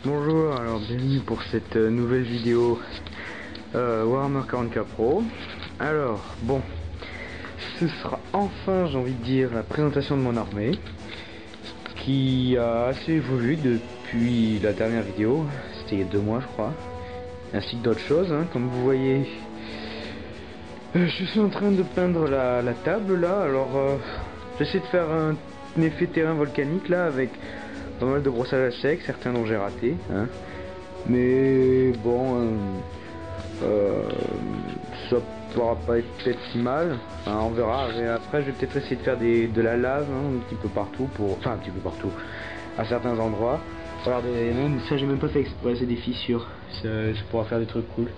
Bonjour, alors bienvenue pour cette nouvelle vidéo Warhammer 40K Pro. Alors, bon, ce sera enfin, j'ai envie de dire, la présentation de mon armée, qui a assez évolué depuis la dernière vidéo, c'était il y a 2 mois je crois, ainsi que d'autres choses, hein. Comme vous voyez, je suis en train de peindre la table là, alors j'essaie de faire un effet terrain volcanique là, avec pas mal de brossage à sec, certains dont j'ai raté, hein. Mais bon, ça pourra pas être peut-être si mal, hein, on verra. Mais après je vais peut-être essayer de faire de la lave, hein, un petit peu partout, enfin un petit peu partout, à certains endroits. Regardez, même ça j'ai même pas fait exprès, c'est des fissures, ça pourra faire des trucs cool.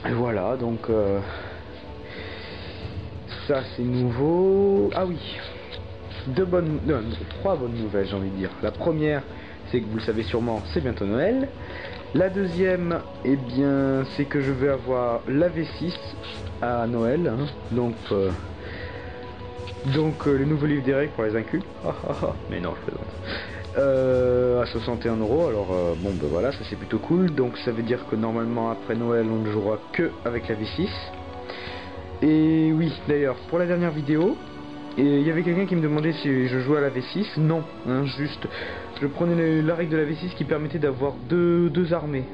Et voilà, donc ça c'est nouveau. Ah oui, trois bonnes nouvelles, j'ai envie de dire. La première, c'est que vous le savez sûrement, c'est bientôt Noël. La deuxième, eh bien, c'est que je vais avoir la V6 à Noël, hein. Donc le nouveau livre des règles pour les inclus. Mais non, je plaisante. À 61 €. Alors bon, ben voilà, ça c'est plutôt cool. Donc ça veut dire que normalement après Noël, on ne jouera que avec la V6. Et oui, d'ailleurs, pour la dernière vidéo, il y avait quelqu'un qui me demandait si je jouais à la V6. Non, hein, juste je prenais la règle de la V6 qui permettait d'avoir deux armées.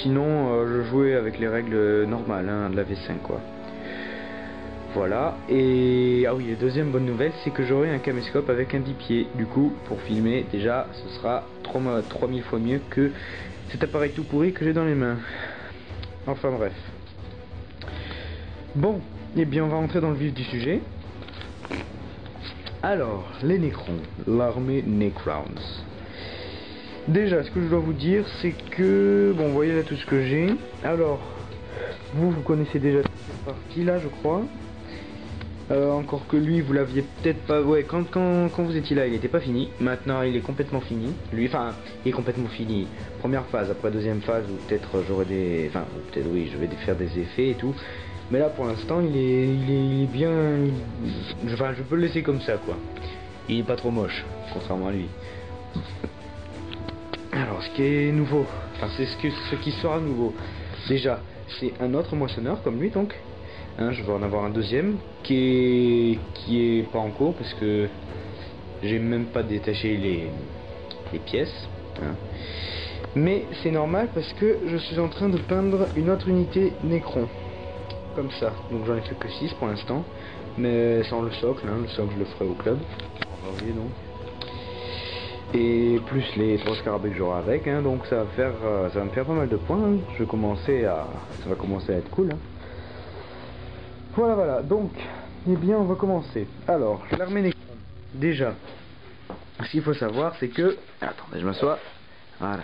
Sinon je jouais avec les règles normales, hein, de la V5 quoi. Voilà. Et ah oui, la deuxième bonne nouvelle, c'est que j'aurai un caméscope avec un bipied. Du coup, pour filmer, déjà ce sera 3000 fois mieux que cet appareil tout pourri que j'ai dans les mains. Enfin bref. Bon, et bien on va rentrer dans le vif du sujet. Alors, les Necrons, l'armée Necrons. Déjà, ce que je dois vous dire, c'est que, bon, vous voyez là tout ce que j'ai. Alors, vous connaissez déjà cette partie là, je crois. Encore que lui, vous l'aviez peut-être pas. Ouais, quand vous étiez là, il n'était pas fini. Maintenant, il est complètement fini. Lui, enfin, il est complètement fini. Première phase, après deuxième phase, où peut-être j'aurai des. Enfin, peut-être oui, je vais faire des effets et tout. Mais là, pour l'instant, il est bien. Enfin, je peux le laisser comme ça, quoi. Il est pas trop moche, contrairement à lui. Alors, ce qui est nouveau, enfin, c'est ce qui sera nouveau. Déjà, c'est un autre moissonneur comme lui, donc. Hein, je vais en avoir un deuxième qui est pas en cours parce que j'ai même pas détaché les pièces, hein. Mais c'est normal parce que je suis en train de peindre une autre unité Necron comme ça, donc j'en ai fait que 6 pour l'instant, mais sans le socle, hein. Le socle je le ferai au club en janvier donc, et plus les 3 scarabées que j'aurai avec, hein. Donc ça va me faire pas mal de points, hein. Ça va commencer à être cool, hein. Voilà, donc, eh bien, on va commencer. Alors, l'armée Necron. Déjà, ce qu'il faut savoir, c'est que... Attendez, je m'assois. Voilà.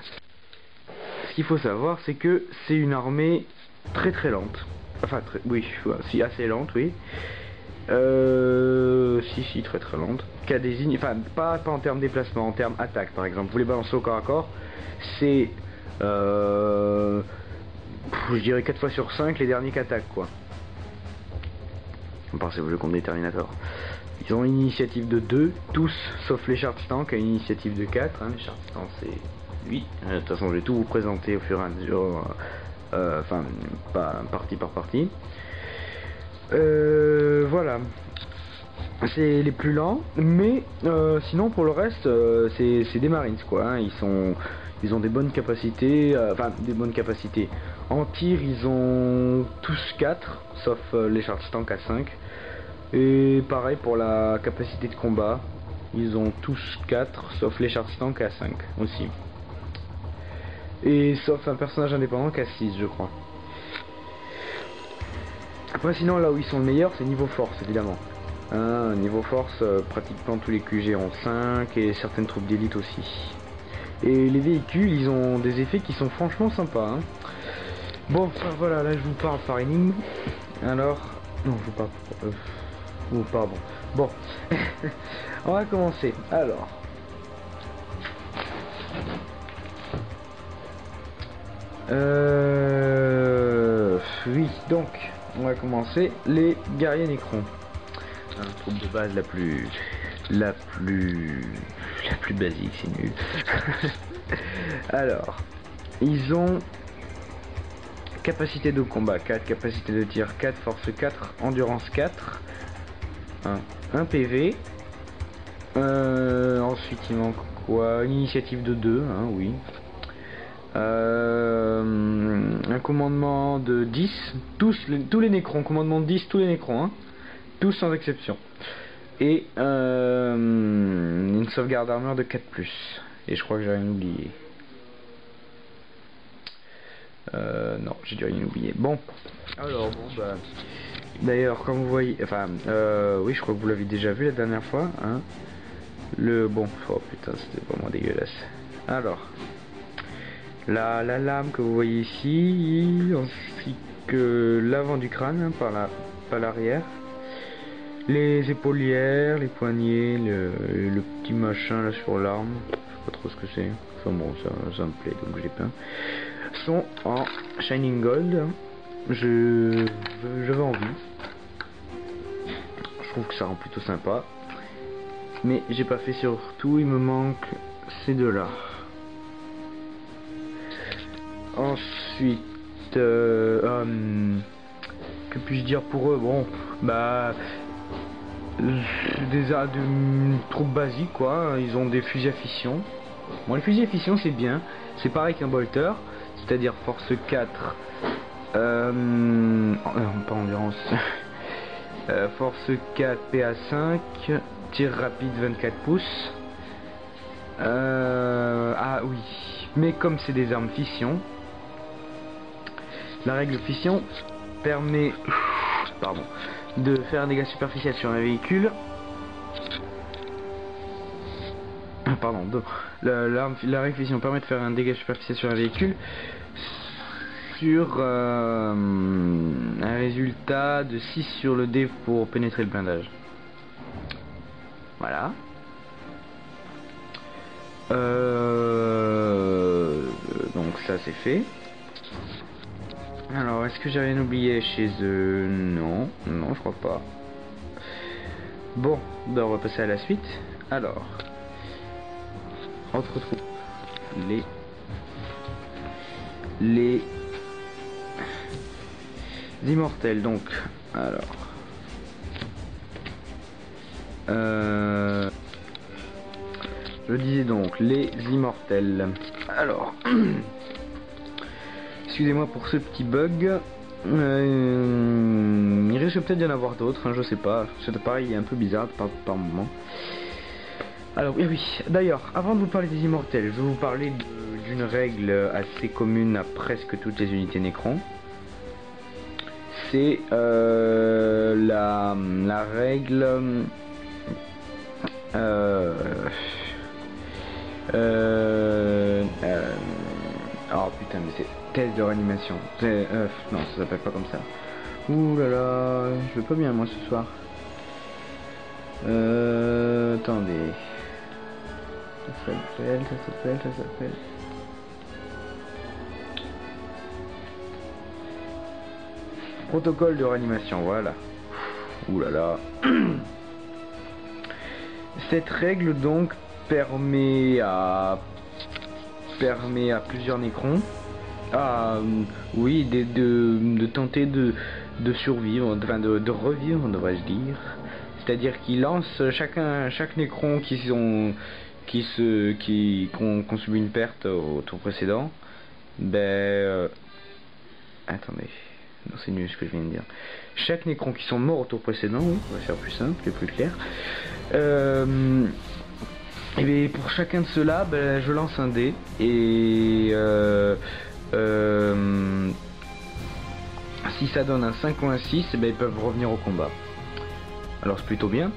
Ce qu'il faut savoir, c'est que c'est une armée très très lente. Enfin, oui, si, assez lente, oui. Si, très très lente. Qui a des... Enfin, pas en termes déplacement, en termes attaque, par exemple. Vous les balancez au corps à corps, c'est... je dirais 4 fois sur 5 les derniers qui attaquent, quoi. Par ces jeux contre des Terminators. Ils ont une initiative de 2, tous, sauf les Shardstank qui a une initiative de 4. Hein. Les Shardstank c'est lui. De toute façon, je vais tout vous présenter au fur et à mesure. Enfin, pas partie par partie. Voilà. C'est les plus lents, mais sinon pour le reste, c'est des Marines quoi. Hein. Ils ont des bonnes capacités, enfin des bonnes capacités. En tir, ils ont tous 4, sauf les Shardstank à 5. Et pareil pour la capacité de combat, ils ont tous 4, sauf les Shardstank à 5 aussi. Et sauf un personnage indépendant qui a 6, je crois. Après sinon, là où ils sont le meilleur, c'est niveau force évidemment. Hein, niveau force, pratiquement tous les QG ont 5 et certaines troupes d'élite aussi. Et les véhicules, ils ont des effets qui sont franchement sympas, hein. Bon, enfin, voilà, là je vous parle par énigme. Alors, non, je vous parle. Oh, pardon. Bon, on va commencer. Alors, oui, donc, on va commencer les guerriers Necrons. hein, troupe de base la plus basique, c'est nul. Alors, ils ont capacité de combat 4, capacité de tir 4, force 4, endurance 4, 1 PV. Ensuite il manque quoi? Une initiative de 2, hein, oui. Un commandement de 10, tous les nécrons, commandement de 10, tous les nécrons, hein, tous sans exception. Et une sauvegarde armure de 4+. Et je crois que j'ai rien oublié. Non, j'ai dû rien oublier. Bon, alors bon bah... D'ailleurs, comme vous voyez, enfin, oui, je crois que vous l'avez déjà vu la dernière fois, hein. Oh putain, c'était vraiment dégueulasse. Alors, la lame que vous voyez ici, ainsi que l'avant du crâne, hein, par l'arrière, les épaulières, les poignets, le petit machin là sur l'arme, je sais pas trop ce que c'est. Enfin bon, ça me plaît donc je l'ai peint. Sont en Shining Gold. Hein. J'avais envie. Je trouve que ça rend plutôt sympa. Mais j'ai pas fait sur tout, il me manque ces deux-là. Ensuite, que puis-je dire pour eux? Bon, bah, des troupes basiques quoi. Ils ont des fusils à fission. Bon, les fusils à fission c'est bien. C'est pareil qu'un bolter, c'est-à-dire force 4, pas endurance. Force 4, PA 5, tir rapide 24 pouces. Ah oui, mais comme c'est des armes fission, la règle fission permet de faire un dégât superficiel sur un véhicule. La règle fission permet de faire un dégât superficiel sur un véhicule sur un résultat de 6 sur le dé pour pénétrer le blindage. Voilà. Donc ça c'est fait. Alors est-ce que j'ai rien oublié chez eux? Non, je crois pas. Bon, ben on va passer à la suite. Alors, entre troupes, les immortels. Donc, alors, je disais donc les immortels. Alors, excusez-moi pour ce petit bug. Il risque peut-être d'y en avoir d'autres, hein, je sais pas. Cet appareil est un peu bizarre par moment. Alors oui, d'ailleurs, avant de vous parler des immortels, je vais vous parler d'une règle assez commune à presque toutes les unités Necron. C'est la règle oh putain, mais c'est test de réanimation. Non, ça s'appelle pas comme ça. Ouh là là, je vais pas bien moi ce soir. Attendez. Ça s'appelle. Protocole de réanimation, voilà. Ouh là là. Cette règle donc permet à plusieurs Necrons oui, de tenter de survivre, enfin de revivre, devrais-je dire. C'est-à-dire qu'ils lancent chaque Necron qui ont subi une perte au tour précédent. Attendez, non c'est nul ce que je viens de dire. Chaque Necron qui sont morts au tour précédent, oui, on va faire plus simple et plus clair. Et bien pour chacun de ceux-là, je lance un dé et si ça donne un 5 ou un 6, ils peuvent revenir au combat. Alors c'est plutôt bien.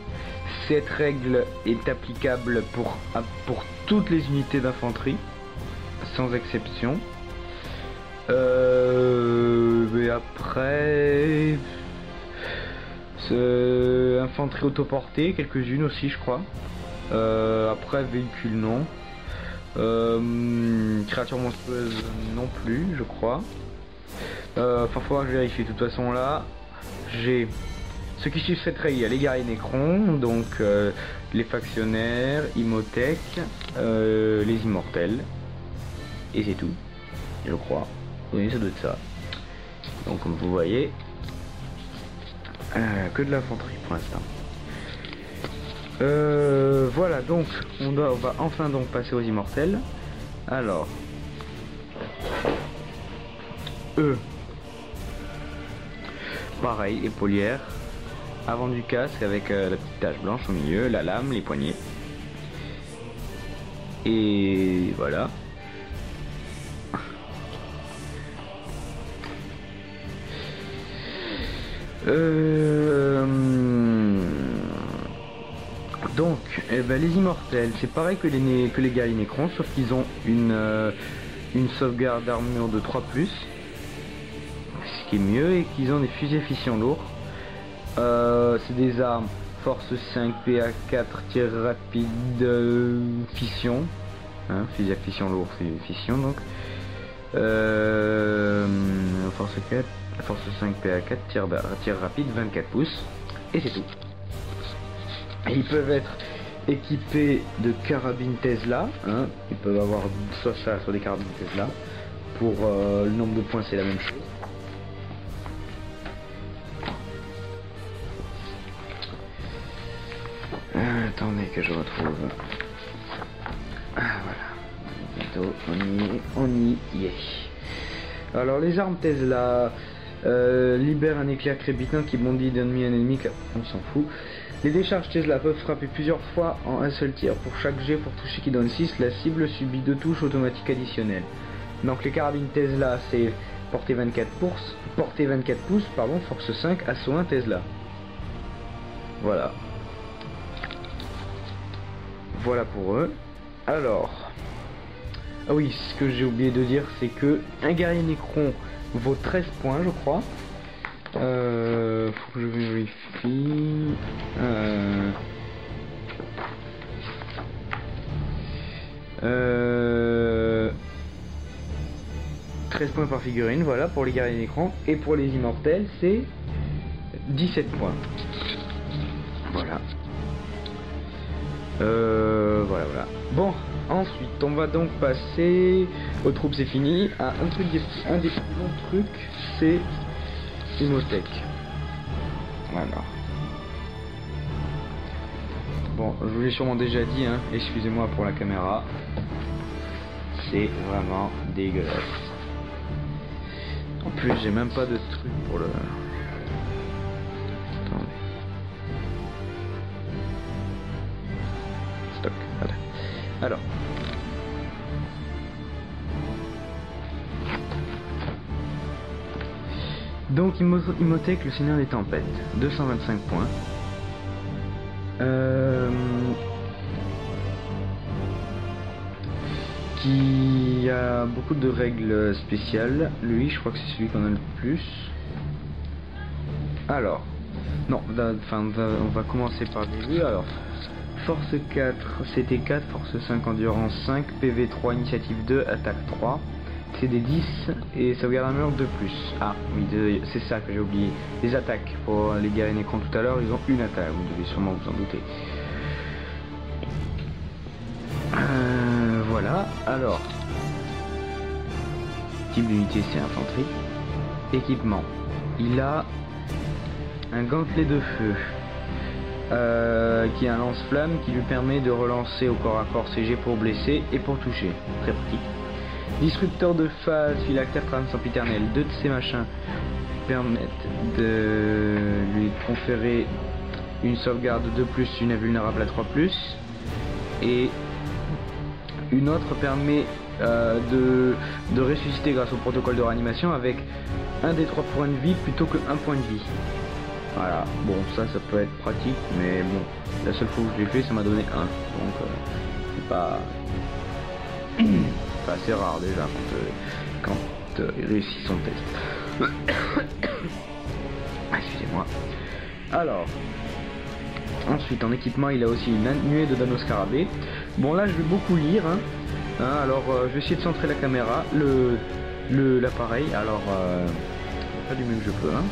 Cette règle est applicable pour toutes les unités d'infanterie, sans exception. Mais après, infanterie autoportée, quelques-unes aussi je crois. Après véhicule non. Créature monstrueuse non plus je crois. Faut voir que je vérifie. De toute façon là j'ai Ceux qui suivent cette règle, il y a les guerriers Necrons, donc les factionnaires, Imhotep, les immortels, et c'est tout, je crois. Oui, ça doit être ça. Donc comme vous voyez, que de l'infanterie pour l'instant. Voilà, donc on va enfin donc passer aux immortels. Alors, eux, pareil, épaulière, avant du casque avec la petite tache blanche au milieu, la lame, les poignets. Et voilà. Donc, les immortels, c'est pareil que les guerriers Necrons, sauf qu'ils ont une sauvegarde d'armure de 3+, ce qui est mieux, et qu'ils ont des fusils à fission lourds. C'est des armes force 5, PA4, tir rapide, fission, hein, fusil à fission lourd, c'est fission donc. Force 4, force 5, PA4, tir rapide, 24 pouces, et c'est tout. Et ils peuvent être équipés de carabines Tesla, hein. Ils peuvent avoir soit ça, soit des carabines Tesla. Pour le nombre de points, c'est la même chose. Attendez que je retrouve. Ah voilà. Bientôt, on y est. Alors les armes Tesla libèrent un éclair crépitant qui bondit d'ennemi à un ennemi, on s'en fout. Les décharges Tesla peuvent frapper plusieurs fois en un seul tir. Pour chaque jet pour toucher qui donne 6, la cible subit 2 touches automatiques additionnelles. Donc les carabines Tesla, c'est portée 24 pouces, pardon, force 5, assaut 1 Tesla. Voilà. Voilà pour eux. Alors, ah oui, ce que j'ai oublié de dire, c'est que un guerrier Necron vaut 13 points, je crois. Faut que je vérifie. 13 points par figurine, voilà, pour les guerriers d'écran. Et pour les immortels, c'est 17 points. Voilà. Voilà. Bon, ensuite, on va donc passer aux troupes, c'est fini. À un des plus longs trucs, c'est Imhotep. Voilà. Bon, je vous l'ai sûrement déjà dit, hein, excusez-moi pour la caméra. C'est vraiment dégueulasse. En plus, j'ai même pas de truc pour le... Attendez. Stock, voilà. Alors. Donc Imhotep, le Seigneur des Tempêtes, 225 points. Qui a beaucoup de règles spéciales. Lui, je crois que c'est celui qu'on a le plus. Alors, non, on va commencer par lui. Alors, force 4, CT4, force 5, endurance 5, PV 3, initiative 2, attaque 3. C'est des 10 et sauvegarde armure 2+. Ah oui, c'est ça que j'ai oublié. Les attaques, pour les guerriers Necrons tout à l'heure, ils ont une attaque, vous devez sûrement vous en douter. Voilà, alors. Type d'unité, c'est infanterie. Équipement. Il a un gantelet de feu. Qui a un lance-flamme qui lui permet de relancer au corps à corps CG pour blesser et pour toucher. Très pratique. Disrupteur de phase, phylactère trame sempiternel, 2 de ces machins permettent de lui conférer une sauvegarde de 2+, une invulnérable à 3+, et une autre permet de ressusciter grâce au protocole de réanimation avec un des 3 points de vie plutôt que 1 point de vie. Voilà, bon ça peut être pratique, mais bon, la seule fois où je l'ai fait ça m'a donné 1, donc c'est pas... C'est assez rare déjà quand il réussit son test. Excusez-moi. Alors, ensuite en équipement il a aussi une nuée de Danos Scarabée. Bon là je vais beaucoup lire, hein. Alors je vais essayer de centrer la caméra, l'appareil. Alors pas du mieux que je peux, hein.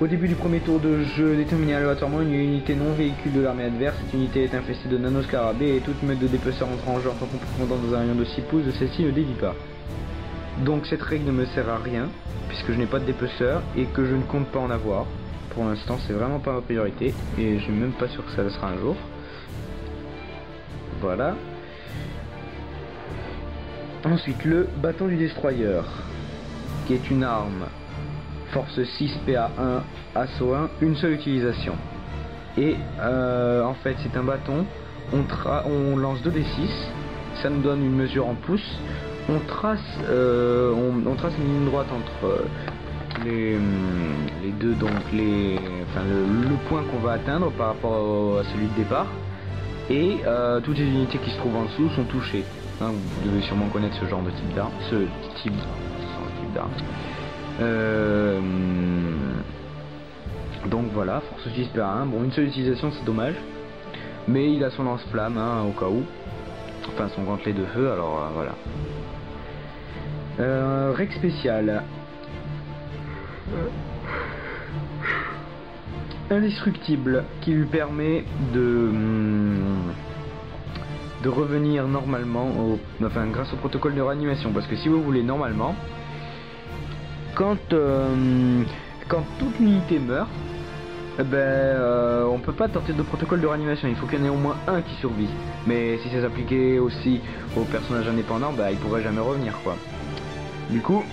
Au début du premier tour de jeu, déterminez aléatoirement une unité non véhicule de l'armée adverse. Cette unité est infestée de nanoscarabées et toute meute de dépeceurs entrant en jeu en tant que profondeur dans un rayon de 6 pouces de celle-ci ne dévie pas. Donc cette règle ne me sert à rien, puisque je n'ai pas de dépeceur et que je ne compte pas en avoir. Pour l'instant, c'est vraiment pas ma priorité et je suis même pas sûr que ça le sera un jour. Voilà. Ensuite, le bâton du destroyer, qui est une arme force 6 PA1 assaut 1, une seule utilisation. Et en fait, c'est un bâton. On lance 2d6, ça nous donne une mesure en pouces. On trace une ligne droite entre les deux, donc le point qu'on va atteindre par rapport à celui de départ. Et toutes les unités qui se trouvent en dessous sont touchées. Hein, vous devez sûrement connaître ce genre de type d'arme. Donc voilà, force 6 PA1. Bon, une seule utilisation, c'est dommage. Mais il a son lance-flamme, hein, au cas où. Enfin, son gantelet de feu, alors voilà. Règle spéciale. Indestructible, qui lui permet de revenir normalement grâce au protocole de réanimation. Parce que si vous voulez, normalement, quand toute unité meurt, on peut pas tenter de protocole de réanimation. Il faut qu'il y en ait au moins un qui survit. Mais si ça s'appliquait aussi aux personnages indépendants, il pourrait jamais revenir, quoi. Du coup,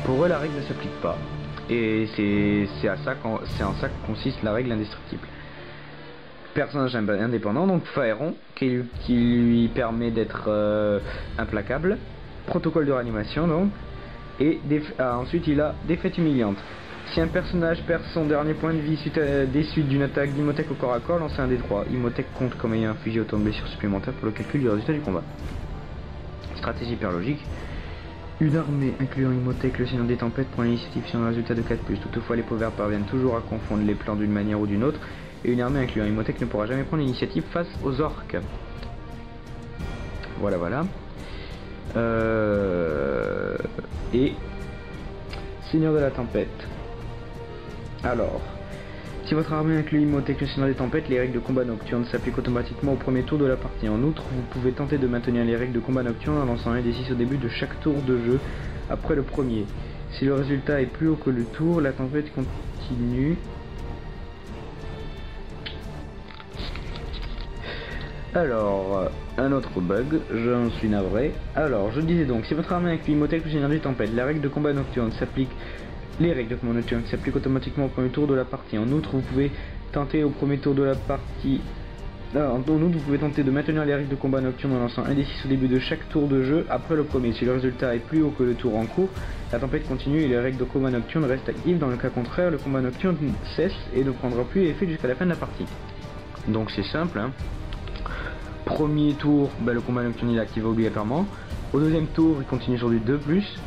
pour eux, la règle ne s'applique pas. Et c'est en ça que consiste la règle indestructible. Personnage indépendant, donc Faeron, qui lui permet d'être implacable. Protocole de réanimation, donc. Et ensuite, il a défaite humiliante. Si un personnage perd son dernier point de vie des suites d'une attaque d'Imhotep au corps à corps, lancez un D3. Imhotep compte comme ayant infligé autant de blessures supplémentaires pour le calcul du résultat du combat. Stratégie hyper logique. Une armée incluant Imhotep, le Seigneur des Tempêtes, prend l'initiative sur un résultat de 4+. Toutefois, les pauvres parviennent toujours à confondre les plans d'une manière ou d'une autre, et une armée incluant Imhotep ne pourra jamais prendre l'initiative face aux orques. Voilà, voilà. Et Seigneur de la Tempête. Alors, si votre armée inclut Imhotep, le Seigneur des Tempêtes, les règles de combat nocturne s'appliquent automatiquement au premier tour de la partie. En outre, vous pouvez tenter de maintenir les règles de combat nocturne en lançant un des 6 au début de chaque tour de jeu après le premier. Si le résultat est plus haut que le tour, la tempête continue. Alors, un autre bug, j'en suis navré. Alors, je disais donc, si votre armée inclut Imhotep, le Seigneur des Tempêtes, les règles de combat nocturne s'appliquent. Les règles de combat nocturne s'appliquent automatiquement au premier tour de la partie. En outre, vous pouvez tenter au premier tour de la partie. En outre, vous pouvez tenter de maintenir les règles de combat nocturne en lançant un des 6 au début de chaque tour de jeu après le premier. Si le résultat est plus haut que le tour en cours, la tempête continue et les règles de combat nocturne restent actives. Dans le cas contraire, le combat nocturne cesse et ne prendra plus effet jusqu'à la fin de la partie. Donc c'est simple, hein. Premier tour, le combat nocturne il est activé obligatoirement. Au deuxième tour, il continue sur du 2+,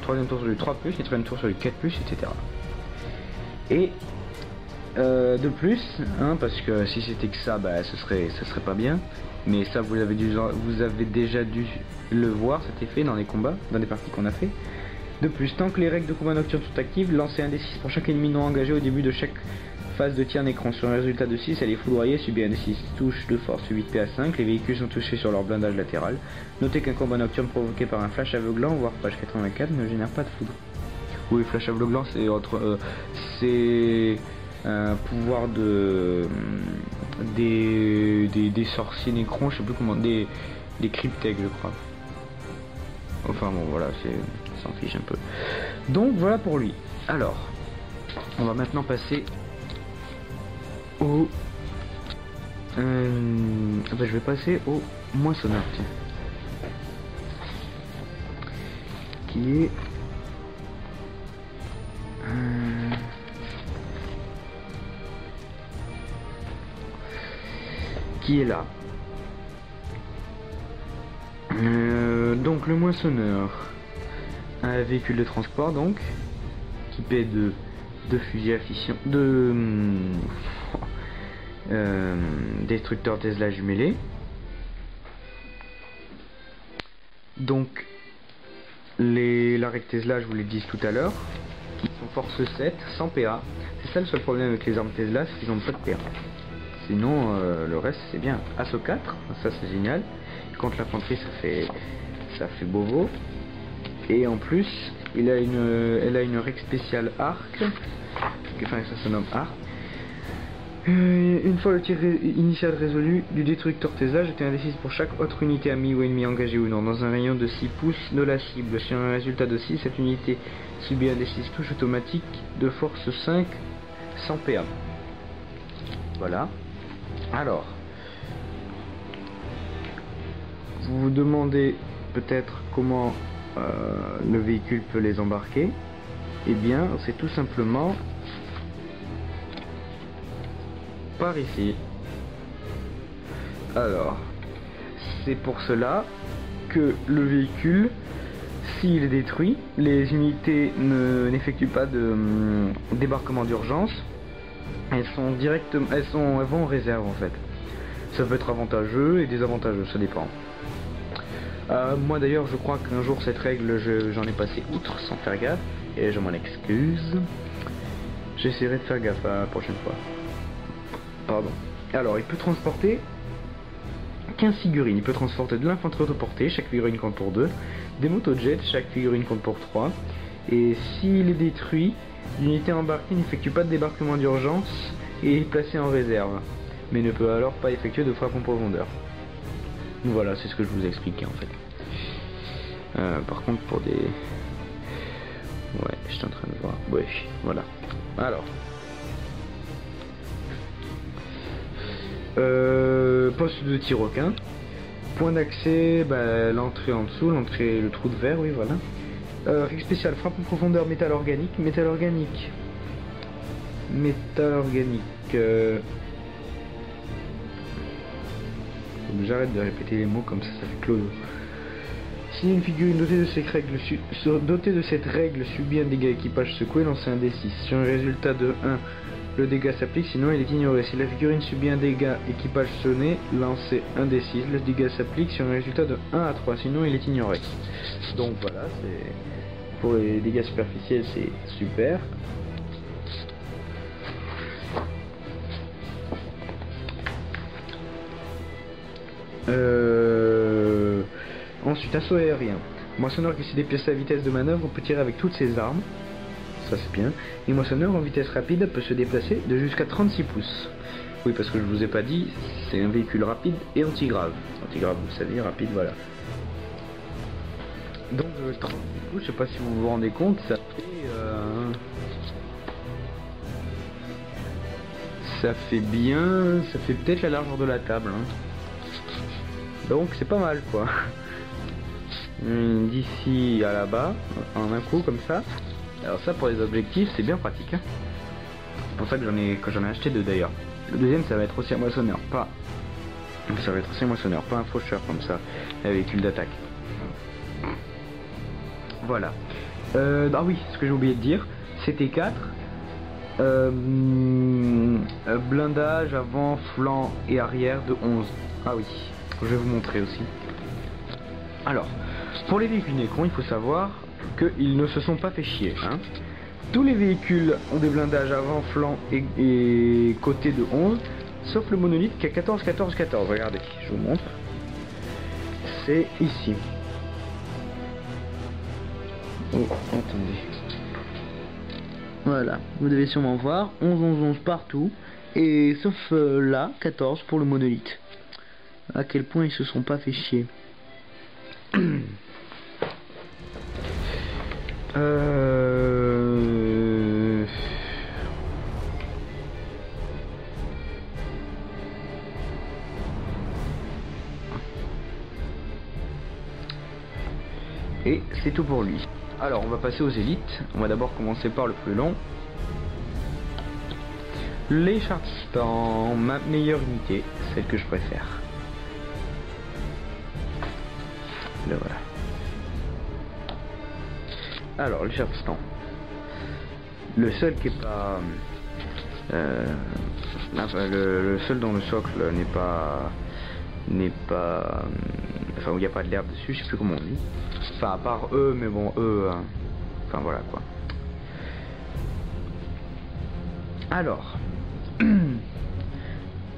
troisième tour sur du 3+, et quatrième tour sur du 4+, etc. Et de plus, hein, parce que si c'était que ça, ce serait pas bien. Mais ça, vous avez déjà dû le voir, cet effet dans les combats, dans les parties qu'on a fait. De plus, tant que les règles de combat nocturne sont actives, lancez un D6 pour chaque ennemi non engagé au début de chaque phase de tir en écran. Sur un résultat de 6, elle est foudroyée, subit un D6 touche de force 8 PA5. Les véhicules sont touchés sur leur blindage latéral. Notez qu'un combat nocturne provoqué par un flash aveuglant, voire page 84, ne génère pas de foudre. Oui, flash aveuglant, c'est un pouvoir des sorciers nécrons, je sais plus comment, des cryptèques, je crois. Enfin bon, voilà, on s'en fiche un peu. Donc voilà pour lui. Alors, on va maintenant passer au je vais passer au moissonneur, tiens, qui est là. Donc le moissonneur, un véhicule de transport donc, équipé de fusils à fission, destructeurs Tesla jumelés. Donc la règle Tesla, je vous l'ai dit tout à l'heure, qui sont force 7, sans PA. C'est ça le seul problème avec les armes Tesla, c'est qu'ils n'ont pas de PA. Sinon, le reste c'est bien. Assaut 4, ça c'est génial. Contre l'infanterie, ça fait bobo. Et en plus, elle a une règle spéciale arc. Enfin, ça se nomme arc. Une fois le tir initial résolu du destructeur Tesla, jetez un D6 pour chaque autre unité amie ou ennemi engagée ou non dans un rayon de 6 pouces de la cible. Sur un résultat de 6, cette unité subit un D6 touche automatique de force 5 sans PA. Voilà. Alors, vous vous demandez peut-être comment le véhicule peut les embarquer. Eh bien, c'est tout simplement par ici. Alors, c'est pour cela que le véhicule, s'il est détruit, les unités n'effectuent pas de débarquement d'urgence. Elles vont en réserve en fait. Ça peut être avantageux et désavantageux, ça dépend. Moi d'ailleurs, je crois qu'un jour cette règle, j'en ai passé outre sans faire gaffe et je m'en excuse. J'essaierai de faire gaffe la prochaine fois. Pardon. Alors, il peut transporter 15 figurines. Il peut transporter de l'infanterie autoportée, chaque figurine compte pour 2. Des motojets, chaque figurine compte pour 3. Et s'il est détruit, l'unité embarquée n'effectue pas de débarquement d'urgence et est placée en réserve. Mais ne peut alors pas effectuer de frappe en profondeur. Voilà, c'est ce que je vous ai expliqué en fait. Par contre, pour des... Ouais, je suis en train de voir. Ouais, voilà. Alors... poste de tir requin. Point d'accès, l'entrée en dessous, l'entrée, le trou de verre, oui voilà. Règle spéciale, frappe en profondeur, métal organique. J'arrête de répéter les mots comme ça fait clodo. Si une figurine dotée de cette règle subit un dégât équipage secoué, lancez un D6. Sur un résultat de 1, le dégât s'applique, sinon il est ignoré. Si la figurine subit un dégât équipage sonné, lancez un D6. Le dégât s'applique sur un résultat de 1 à 3, sinon il est ignoré. Donc voilà, c'est pour les dégâts superficiels, c'est super. Ensuite, assaut aérien. Moissonneur qui s'est déplacé à vitesse de manœuvre peut tirer avec toutes ses armes. Ça c'est bien. Et moissonneur en vitesse rapide peut se déplacer de jusqu'à 36 pouces. Oui, parce que je vous ai pas dit, c'est un véhicule rapide et antigrave. Antigrave, vous savez, rapide, voilà. Donc 36 pouces, je sais pas si vous vous rendez compte, ça fait bien, ça fait peut-être la largeur de la table. Hein. Donc c'est pas mal quoi. D'ici à là-bas, en un coup comme ça. Alors ça pour les objectifs c'est bien pratique. Hein. C'est pour ça que j'en ai acheté deux d'ailleurs. Le deuxième ça va être aussi un moissonneur, pas. Ça va être aussi un moissonneur, pas un faucheur comme ça, un véhicule d'attaque. Voilà. Ah oui, ce que j'ai oublié de dire, c'était 4. Blindage avant, flanc et arrière de 11. Ah oui, je vais vous montrer aussi. Alors, pour les véhicules Necron, il faut savoir qu'ils ne se sont pas fait chier. Hein. Tous les véhicules ont des blindages avant, flanc et côté de 11, sauf le monolithe qui a 14, 14, 14. Regardez, je vous montre. C'est ici. Oh, attendez. Voilà, vous devez sûrement voir 11, 11, 11 partout, et sauf là, 14 pour le monolithe. À quel point ils se sont pas fait chier. Et c'est tout pour lui. Alors on va passer aux élites. On va d'abord commencer par le plus long. Les Chartistan, ma meilleure unité, celle que je préfère. Le voilà. Alors les Chartistan. Le seul qui est pas... le seul dont le socle n'est pas... Enfin où il n'y a pas de l'herbe dessus, je sais plus comment on dit. Enfin à part eux, mais bon eux... enfin voilà quoi. Alors,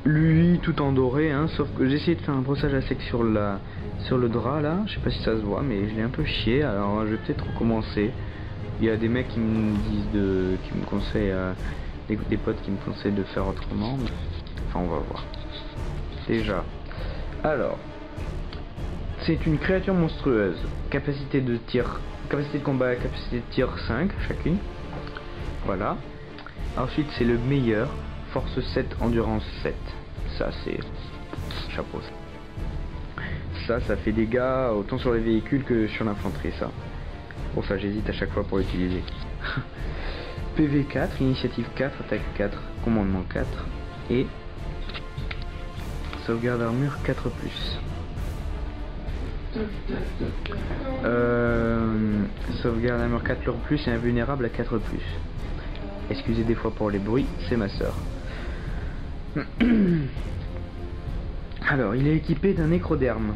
lui tout en doré, hein, sauf que j'ai essayé de faire un brossage à sec sur le drap là, je sais pas si ça se voit, mais je l'ai un peu chié, alors je vais peut-être recommencer. Il y a des mecs qui me disent qui me conseillent, des potes qui me conseillent de faire autrement, mais enfin on va voir. Déjà, alors, c'est une créature monstrueuse, capacité de combat, capacité de tir 5 chacune. Voilà. Ensuite c'est le meilleur, force 7, endurance 7. Ça c'est chapeau. Ça fait des dégâts autant sur les véhicules que sur l'infanterie, ça. Bon, ça j'hésite à chaque fois pour l'utiliser. PV 4, initiative 4, attaque 4, commandement 4 et sauvegarde armure 4+. Sauvegarde armure 4+ et invulnérable à 4+. Excusez des fois pour les bruits, c'est ma soeur. Alors, il est équipé d'un nécroderme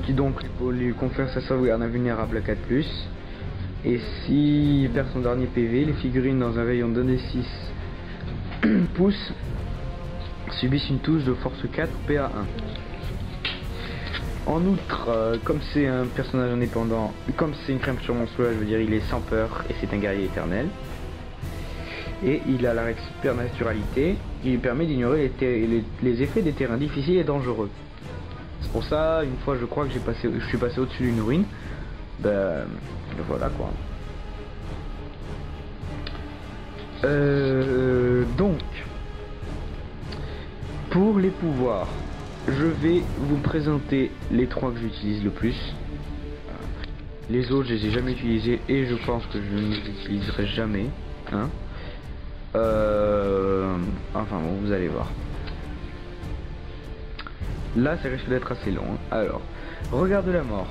qui donc lui confère sa sauvegarde invulnérable à 4+. Et si perd son dernier PV, les figurines dans un rayon d'un des 6 pouces subissent une touche de force 4 PA1. En outre, comme c'est un personnage indépendant, comme c'est une créature monstrueuse, je veux dire, il est sans peur et c'est un guerrier éternel. Et il a la supernaturalité qui lui permet d'ignorer les effets des terrains difficiles et dangereux. C'est pour ça, une fois je crois que je suis passé au-dessus d'une ruine. Ben voilà quoi. Donc, pour les pouvoirs, je vais vous présenter les 3 que j'utilise le plus. Les autres je les ai jamais utilisés et je pense que je ne les utiliserai jamais, hein. Enfin bon, vous allez voir. Là ça risque d'être assez long, hein. Alors, regard de la mort.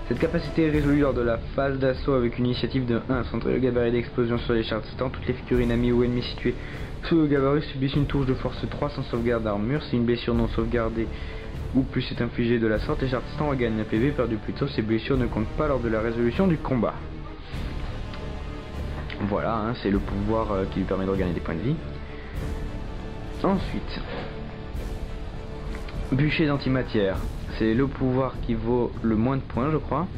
Cette capacité est résolue lors de la phase d'assaut avec une initiative de 1. Centrez le gabarit d'explosion sur les charges distantes. Toutes les figurines amies ou ennemies situées sous le gabarit subissent une touche de force 3 sans sauvegarde d'armure. Si une blessure non sauvegardée ou plus est infligée de la sorte, les charges distantes regagnent un PV perdu plus tôt. Ces blessures ne comptent pas lors de la résolution du combat. Voilà, hein, c'est le pouvoir qui lui permet de regagner des points de vie. Ensuite, bûcher d'antimatière. C'est le pouvoir qui vaut le moins de points, je crois.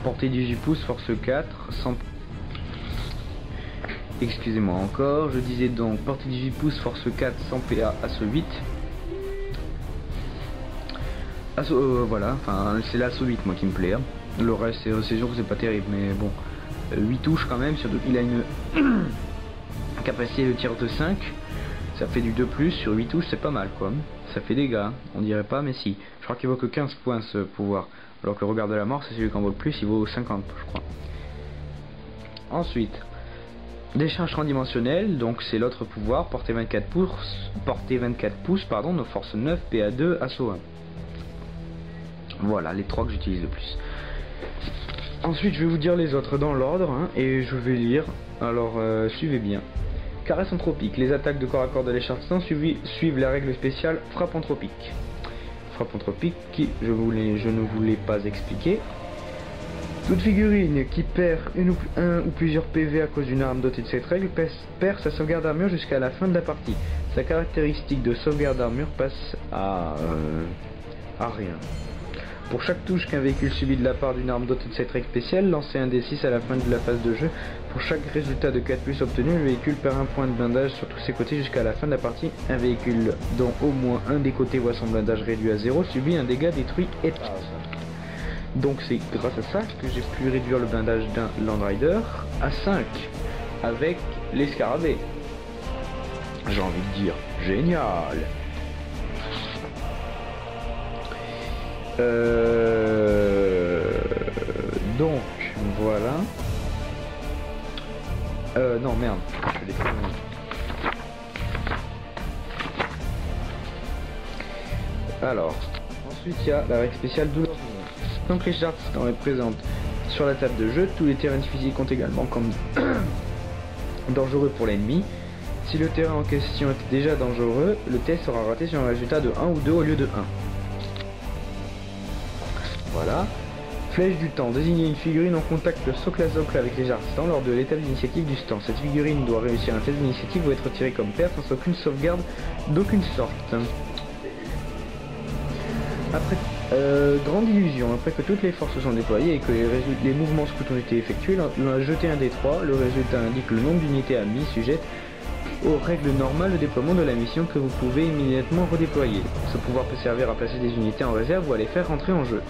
Portée 18 pouces, force 4, 100... Excusez-moi encore, je disais donc portée 18 pouces, force 4, 100 PA, assaut 8. Assaut, voilà, enfin c'est l'assaut 8 moi qui me plaît, hein. Le reste c'est sûr que c'est pas terrible, mais bon, 8 touches quand même, surtout qu'il a une capacité de tir de 5. Ça fait du 2+, sur 8 touches, c'est pas mal quoi. Ça fait des dégâts, on dirait pas, mais si. Je crois qu'il vaut que 15 points ce pouvoir. Alors que le regard de la mort, c'est celui qui en vaut le plus, il vaut 50, je crois. Ensuite, décharge transdimensionnelle, donc c'est l'autre pouvoir, portée 24 pouces, pardon, de force 9, PA2, assaut 1. Voilà, les 3 que j'utilise le plus. Ensuite, je vais vous dire les autres dans l'ordre, hein, et je vais lire, alors suivez bien. Caresse anthropique. Les attaques de corps à corps de l'écharpement suivent la règle spéciale frappe anthropique. Frappe anthropique qui, je ne voulais pas expliquer. Toute figurine qui perd un ou plusieurs PV à cause d'une arme dotée de cette règle perd sa sauvegarde d'armure jusqu'à la fin de la partie. Sa caractéristique de sauvegarde d'armure passe à rien. Pour chaque touche qu'un véhicule subit de la part d'une arme dotée de cette règle spéciale, lancez un D6 à la fin de la phase de jeu. Pour chaque résultat de 4+ obtenu, le véhicule perd un point de blindage sur tous ses côtés jusqu'à la fin de la partie. Un véhicule dont au moins un des côtés voit son blindage réduit à 0 subit un dégât détruit et passe. Donc c'est grâce à ça que j'ai pu réduire le blindage d'un Land Rider à 5 avec les scarabées. J'ai envie de dire génial. Donc voilà. Non merde, je l'ai fait. Alors, ensuite il y a la règle spéciale douleur. Donc les chartes sont présentes sur la table de jeu. Tous les terrains difficiles comptent également comme dangereux pour l'ennemi. Si le terrain en question est déjà dangereux, le test sera raté sur un résultat de 1 ou 2 au lieu de 1. Voilà. Flèche du temps. Désigner une figurine en contact socle à socle avec les artisans lors de l'étape d'initiative du stand. Cette figurine doit réussir un test d'initiative ou être tirée comme perte sans aucune sauvegarde d'aucune sorte. Après, grande illusion. Après que toutes les forces sont déployées et que les mouvements scouts ont été effectués, jetez un D3. Le résultat indique le nombre d'unités amies sujettes aux règles normales de déploiement de la mission que vous pouvez immédiatement redéployer. Ce pouvoir peut servir à placer des unités en réserve ou à les faire rentrer en jeu.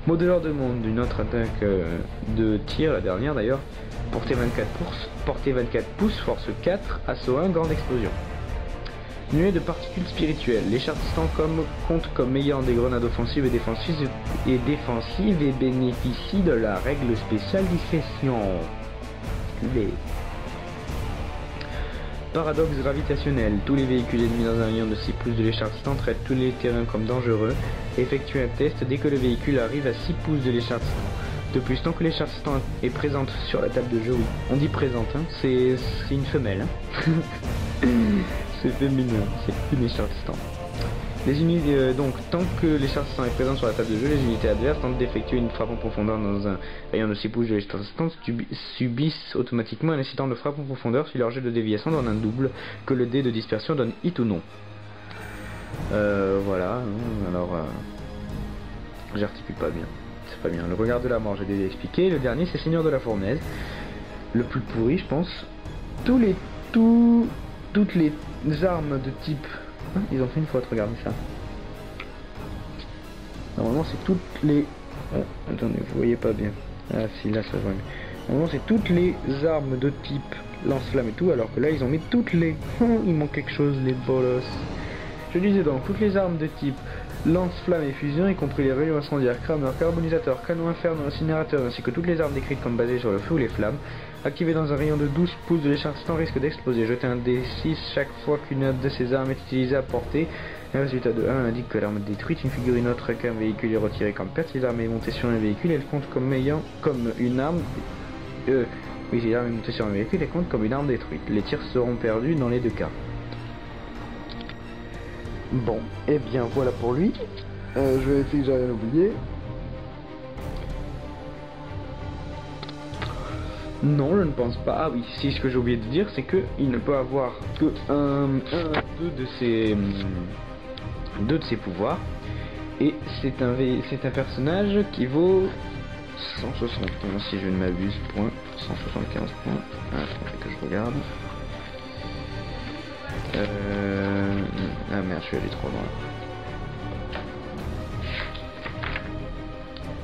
Modeleur de monde d'une autre attaque de tir, la dernière d'ailleurs. Portée 24 pouces, force 4, assaut 1, grande explosion. Nuée de particules spirituelles. Les chartistans comptent comme ayant des grenades offensives et défensives et bénéficient de la règle spéciale discrétion. Paradoxe gravitationnel. Tous les véhicules ennemis dans un rayon de 6 pouces de l'échartistan traitent tous les terrains comme dangereux. Effectuez un test dès que le véhicule arrive à 6 pouces de l'échartistan. De plus, tant que l'échartistan est présente sur la table de jeu, oui, on dit présente, hein, c'est une femelle. Hein. C'est féminin, c'est une échartistan. Les unités, donc, tant que l'échartistan est présent sur la table de jeu, les unités adverses tentent d'effectuer une frappe en profondeur dans un rayon de 6 pouces de l'échartistan subissent automatiquement un incident de frappe en profondeur si leur jet de déviation donne un double, que le dé de dispersion donne hit ou non. Voilà, alors j'articule pas bien, c'est pas bien. Le regard de la mort, j'ai déjà expliqué. Le dernier, c'est Seigneur de la Fournaise, le plus pourri, je pense. Toutes les armes de type... Ils ont fait une faute, regardez ça. Normalement c'est toutes les... Oh, attendez, vous voyez pas bien. Ah si, là ça va mieux. Normalement c'est toutes les armes de type lance-flamme et tout, alors que là ils ont mis toutes les... Oh, il manque quelque chose, les bolos. Je disais donc, toutes les armes de type lance-flamme et fusion, y compris les rayons incendiaires, crameurs, carbonisateur, canon inferno, incinérateur, ainsi que toutes les armes décrites comme basées sur le feu ou les flammes, activées dans un rayon de 12 pouces de l'échartistan, risquent d'exploser. Jetez un D6 chaque fois qu'une de ces armes est utilisée à portée. Un résultat de 1 indique que l'arme est détruite. Une figurine autre qu'un véhicule est retirée comme perte. Si l'arme est montée sur un véhicule, elle compte comme une arme... oui, si l'arme est montée sur un véhicule, elle compte comme une arme détruite. Les tirs seront perdus dans les deux cas. Bon, et bien voilà pour lui. Je vais essayer que j'ai rien oublié. Non, je ne pense pas. Ah oui, si, ce que j'ai oublié de dire, c'est que il ne peut avoir que deux de ses pouvoirs. Et c'est un personnage qui vaut 171 si je ne m'abuse, points. 175 points. Ah, attendez que je regarde. Ah merde, je suis allé trop loin.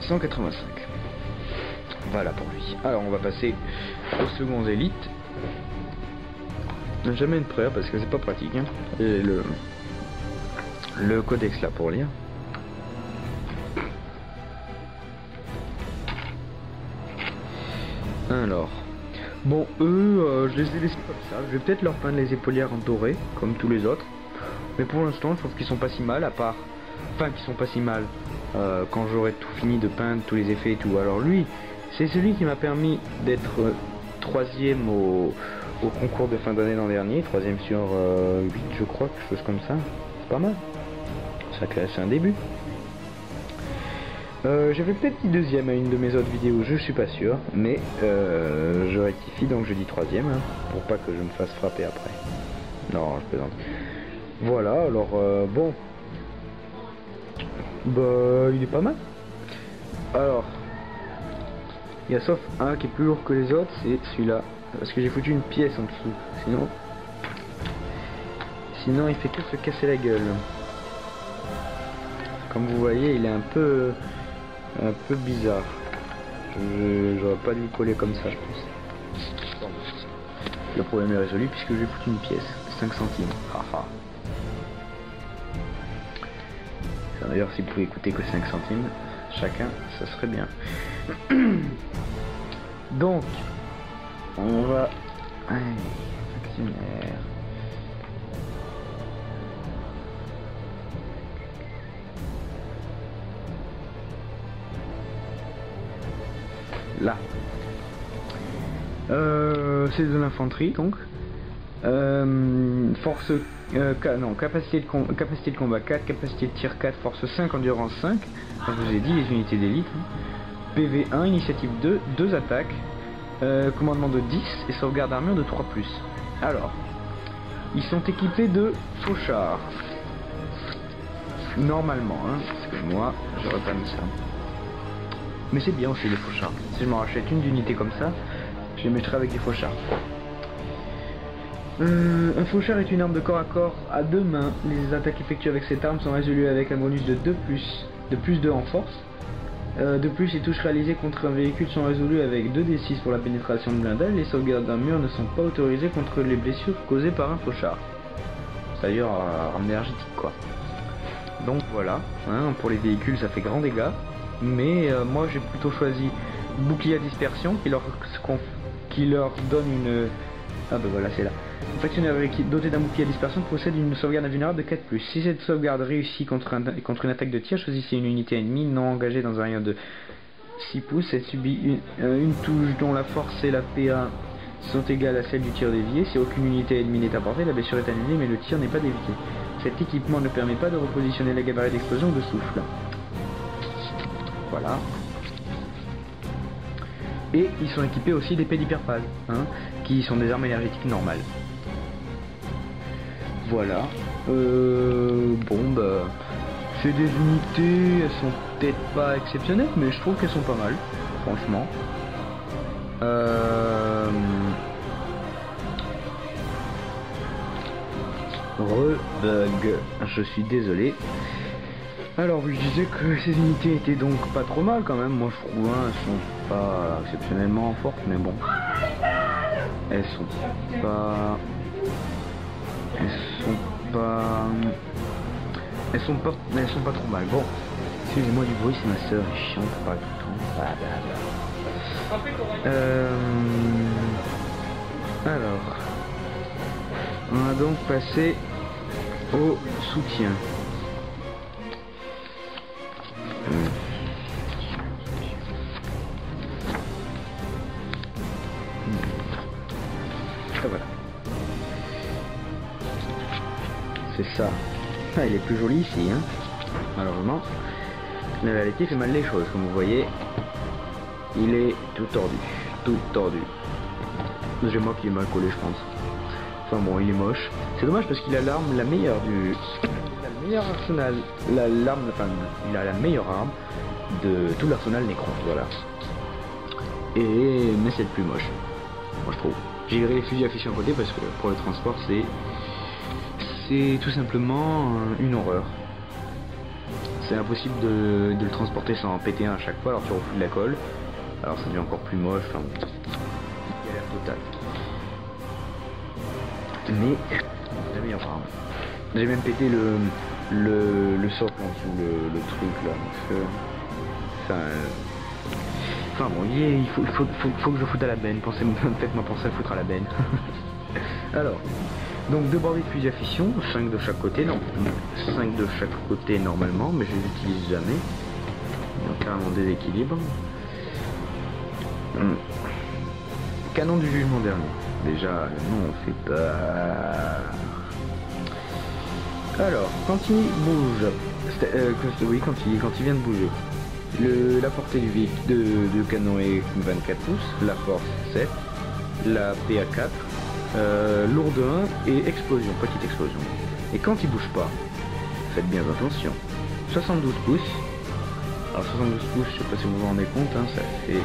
185. Voilà pour lui. Alors on va passer au second élite. Jamais une prière parce que c'est pas pratique. Hein. Et le codex là pour lire. Alors. Bon, eux, je les ai laissés comme ça. Je vais peut-être leur peindre les épaulières en doré, comme tous les autres. Mais pour l'instant, je trouve qu'ils sont pas si mal, à part... Enfin, qu'ils sont pas si mal. Quand j'aurai tout fini de peindre, tous les effets et tout. Alors lui, c'est celui qui m'a permis d'être 3ème au concours de fin d'année l'an dernier. 3ème sur 8, je crois, quelque chose comme ça. C'est pas mal. C'est un début. J'avais peut-être dit 2ème à une de mes autres vidéos, je suis pas sûr, mais je rectifie, donc je dis 3ème, hein, pour pas que je me fasse frapper après. Non, je plaisante. Voilà, alors bon, bah il est pas mal. Alors, il y a sauf un qui est plus lourd que les autres, c'est celui-là, parce que j'ai foutu une pièce en dessous, sinon il fait que se casser la gueule. Comme vous voyez, il est un peu bizarre. J'aurais pas dû le coller comme ça, je pense. Le problème est résolu puisque j'ai foutu une pièce, 5 centimes. Haha. D'ailleurs, si vous pouvez coûter que 5 centimes chacun, ça serait bien. Donc, on va... Allez, actionnaire. Là. C'est de l'infanterie donc. Force Non, capacité de combat 4, capacité de tir 4, force 5, endurance 5. Comme je vous ai dit, les unités d'élite. PV 1, initiative 2, 2 attaques, commandement de 10 et sauvegarde armure de 3+. Alors, ils sont équipés de fauchards. Normalement, hein, parce que moi, j'aurais pas mis ça. Mais c'est bien aussi les fauchards. Si je m'en rachète une d'unité comme ça, je les mettrai avec des fauchards. Un fauchard est une arme de corps à corps à 2 mains. Les attaques effectuées avec cette arme sont résolues avec un bonus de 2+2 en force. De plus, les touches réalisées contre un véhicule sont résolues avec 2d6 pour la pénétration de blindage. Les sauvegardes d'armure ne sont pas autorisées contre les blessures causées par un fauchard. C'est-à-dire arme énergétique quoi. Donc voilà, hein, pour les véhicules ça fait grand dégâts. Mais moi j'ai plutôt choisi bouclier à dispersion qui leur donne une... Ah bah voilà, c'est là. Un factionnaire doté d'un bouclier à dispersion possède une sauvegarde invulnérable de 4+. Si cette sauvegarde réussit contre une attaque de tir, choisissez une unité ennemie non engagée dans un rayon de 6 pouces. Elle subit une touche dont la force et la PA sont égales à celle du tir dévié. Si aucune unité ennemie n'est apportée, la blessure est annulée mais le tir n'est pas dévié. Cet équipement ne permet pas de repositionner la gabarit d'explosion ou de souffle. Voilà. Et ils sont équipés aussi d'épées d'hyperphase, hein, qui sont des armes énergétiques normales. Voilà. Bon bah, c'est des unités, elles sont peut-être pas exceptionnelles, mais je trouve qu'elles sont pas mal, franchement. Rebug, je suis désolé. Alors je disais que ces unités étaient donc pas trop mal quand même. Moi je trouve, hein, elles sont pas exceptionnellement fortes, mais bon, elles sont pas trop mal. Bon, excusez-moi du bruit, c'est ma soeur, elle est chiante, elle parle tout le temps. Alors, on va donc passer au soutien. Voilà. C'est ça. Ah, il est plus joli ici, hein. Malheureusement, la réalité fait mal les choses, comme vous voyez. Il est tout tordu, J'ai moi qui est mal collé, je pense. Enfin bon, il est moche. C'est dommage parce qu'il a l'arme la meilleure du... Le meilleur arsenal, il a la meilleure arme de tout l'arsenal Necron, voilà. Mais c'est le plus moche, moi je trouve. J'ai viré les fusils à fichier à côté parce que pour le transport c'est tout simplement une horreur. C'est impossible de le transporter sans en péter un à chaque fois, alors tu refoules la colle, alors ça devient encore plus moche, enfin, galère totale. Mais la meilleure arme. J'ai même pété le socle en dessous, le truc là, parce que enfin bon, il faut que je foute à la benne, faites-moi penser à foutre à la benne. Alors, donc 2 bordées de fusil à fission, 5 de chaque côté, non, 5 de chaque côté normalement, mais je les utilise jamais, donc carrément déséquilibre. Canon du jugement dernier, déjà le nom fait peur. Alors, quand il bouge, oui, quand il vient de bouger, la portée du canon est 24 pouces, la force 7, la PA 4, lourde 1 et explosion, petite explosion. Et quand il bouge pas, faites bien attention, 72 pouces. Alors 72 pouces, je sais pas si vous vous rendez compte, hein, ça fait...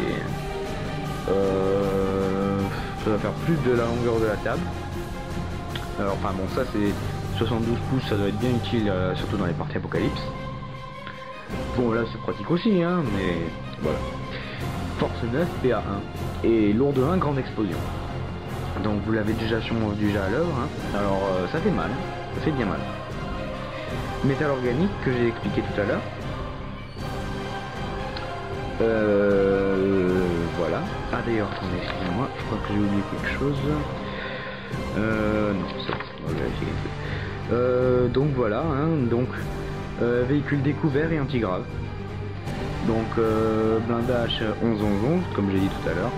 ça va faire plus de la longueur de la table. Alors enfin bon, ça c'est 72 pouces, ça doit être bien utile, surtout dans les parties apocalypse. Bon là c'est pratique aussi, hein, mais voilà. Force 9, PA 1 et lourde 1, grande explosion. Donc vous l'avez déjà sûrement déjà à l'œuvre, hein. Alors ça fait mal, ça fait bien mal. Métal organique que j'ai expliqué tout à l'heure. Voilà. Ah d'ailleurs, attendez, excusez-moi, je crois que j'ai oublié quelque chose. Non, ça on va vérifier quelque chose. Donc voilà, hein, donc véhicule découvert et antigrave. Donc blindage 11-11-11, comme j'ai dit tout à l'heure.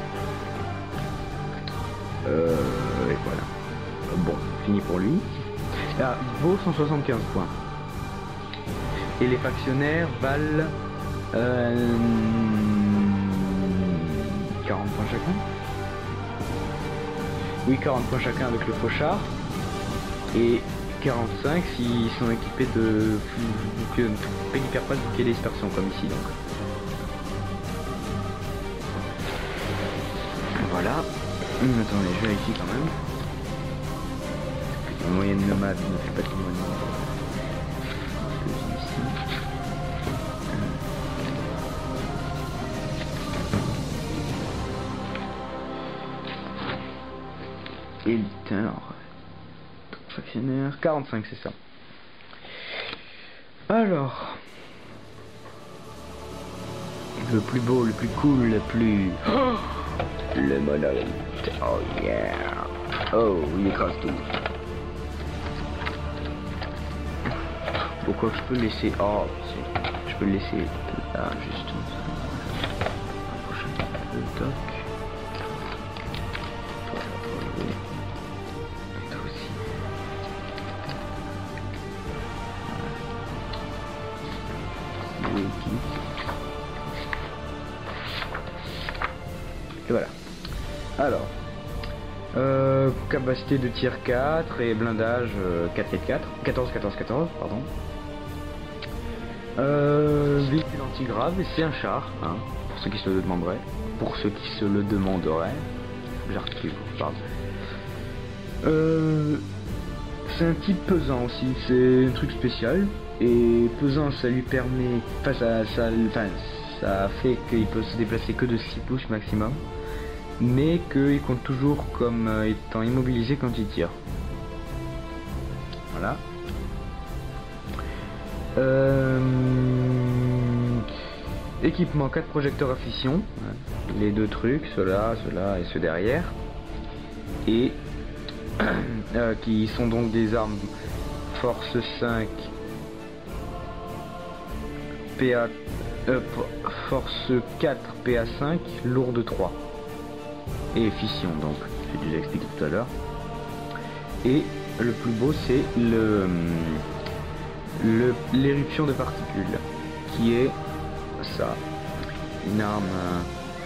Et voilà. Bon, fini pour lui. Ah, il vaut 175 points. Et les factionnaires valent 40 points chacun. Oui, 40 points chacun avec le fauchard. Et 45 s'ils sont équipés de hyperpass bouclier dispersion comme ici donc. Voilà. Attendez, je vérifie quand même. La moyenne nomade ne fait pas de témoignage. Et alors, factionnaire 45 c'est ça. Alors, le plus beau, le plus cool, le plus... Oh, le monolithe. Oh yeah. Oh, il écrase tout. Pourquoi je peux le laisser... Oh, je peux le laisser là, juste. Le toc. Et voilà. Alors, capacité de tir 4 et blindage 4-4-4, 14-14-14, pardon. Véhicule antigrave, et c'est un char, hein, pour ceux qui se le demanderaient. Pour ceux qui se le demanderaient. J'articule, pardon. C'est un type pesant aussi, c'est un truc spécial. Et pesant, ça lui permet... Enfin, ça fait qu'il peut se déplacer que de 6 pouces maximum. Mais qu'il compte toujours comme étant immobilisé quand il tire. Voilà. Équipement 4 projecteurs à fission. Les deux trucs, ceux-là et ceux derrière. Et qui sont donc des armes force 5 PA force 4 PA5 lourde 3 et fission, donc j'ai déjà expliqué tout à l'heure. Et le plus beau c'est l'éruption de particules qui est ça, une arme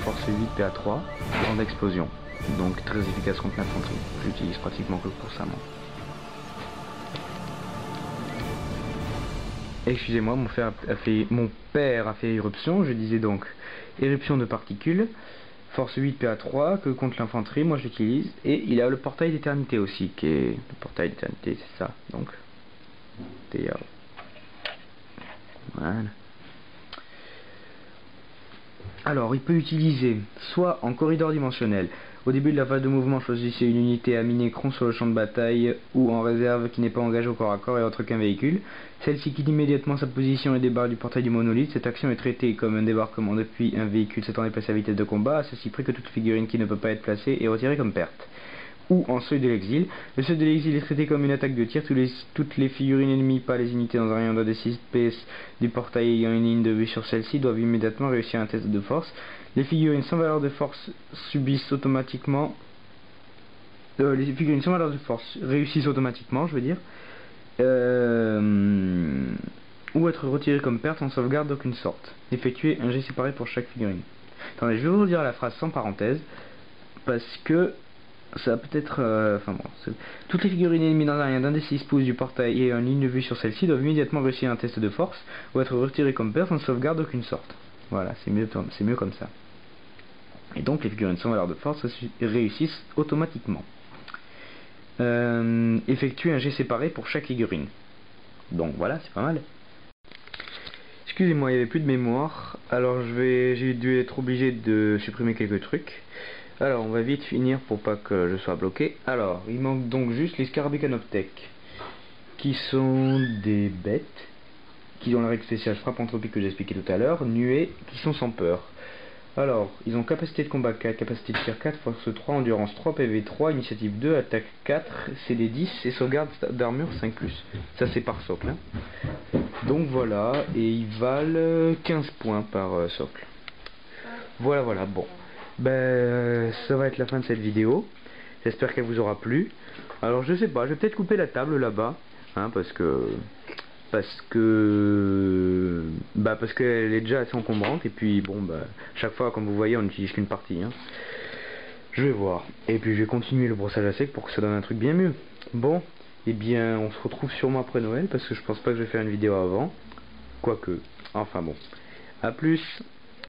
force 8 PA3 grande explosion, donc très efficace contre l'infanterie. J'utilise pratiquement que pour ça moi. Excusez-moi, mon père a fait éruption, je disais donc éruption de particules, force 8 PA3 que contre l'infanterie, moi j'utilise, et il a le portail d'éternité aussi, qui est le portail d'éternité, c'est ça, donc TR. Voilà. Alors, il peut utiliser soit en corridor dimensionnel. Au début de la phase de mouvement, choisissez une unité à Minécron sur le champ de bataille ou en réserve qui n'est pas engagée au corps à corps et autre qu'un véhicule. Celle-ci quitte immédiatement sa position et débarque du portail du monolithe. Cette action est traitée comme un débarquement depuis un véhicule s'étant déplacé à vitesse de combat, à ceci près que toute figurine qui ne peut pas être placée est retirée comme perte. Ou en seuil de l'exil. Le seuil de l'exil est traité comme une attaque de tir. Toutes les figurines ennemies, pas les unités dans un rayon de 6 PS du portail ayant une ligne de vue sur celle-ci, doivent immédiatement réussir un test de force. Les figurines sans valeur de force subissent automatiquement... les figurines sans valeur de force réussissent automatiquement, je veux dire. Ou être retirées comme perte sans sauvegarde d'aucune sorte. Effectuer un jet séparé pour chaque figurine. Attendez, je vais vous dire la phrase sans parenthèse, parce que... ça peut être... enfin bon, toutes les figurines ennemies dans un rayon d'un des 6 pouces du portail et en ligne de vue sur celle-ci doivent immédiatement réussir un test de force ou être retirées comme perte sans sauvegarde d'aucune sorte. Voilà, c'est mieux comme ça. Et donc les figurines sans valeur de force réussissent automatiquement. Effectuer un jet séparé pour chaque figurine. Donc voilà, c'est pas mal. Excusez-moi, il n'y avait plus de mémoire, alors j'ai dû être obligé de supprimer quelques trucs. Alors on va vite finir pour pas que je sois bloqué. Alors il manque donc juste les Scarabecanoptèques, qui sont des bêtes qui ont la règle spéciale frappe anthropique que j'ai expliqué tout à l'heure, nuées, qui sont sans peur. Alors ils ont capacité de combat 4, capacité de tir 4, force 3, endurance 3, PV 3, initiative 2, attaque 4, CD 10 et sauvegarde d'armure 5+. Ça c'est par socle, hein. Donc voilà, et ils valent 15 points par socle. Voilà, bon. Ben, ça va être la fin de cette vidéo. J'espère qu'elle vous aura plu. Alors je sais pas, je vais peut-être couper la table là-bas. hein, parce qu'elle est déjà assez encombrante, et puis bon bah chaque fois comme vous voyez on n'utilise qu'une partie, hein. Je vais voir, et puis je vais continuer le brossage à sec pour que ça donne un truc bien mieux. Bon, et bien on se retrouve sûrement après Noël, parce que je pense pas que je vais faire une vidéo avant, quoique, enfin bon, à plus.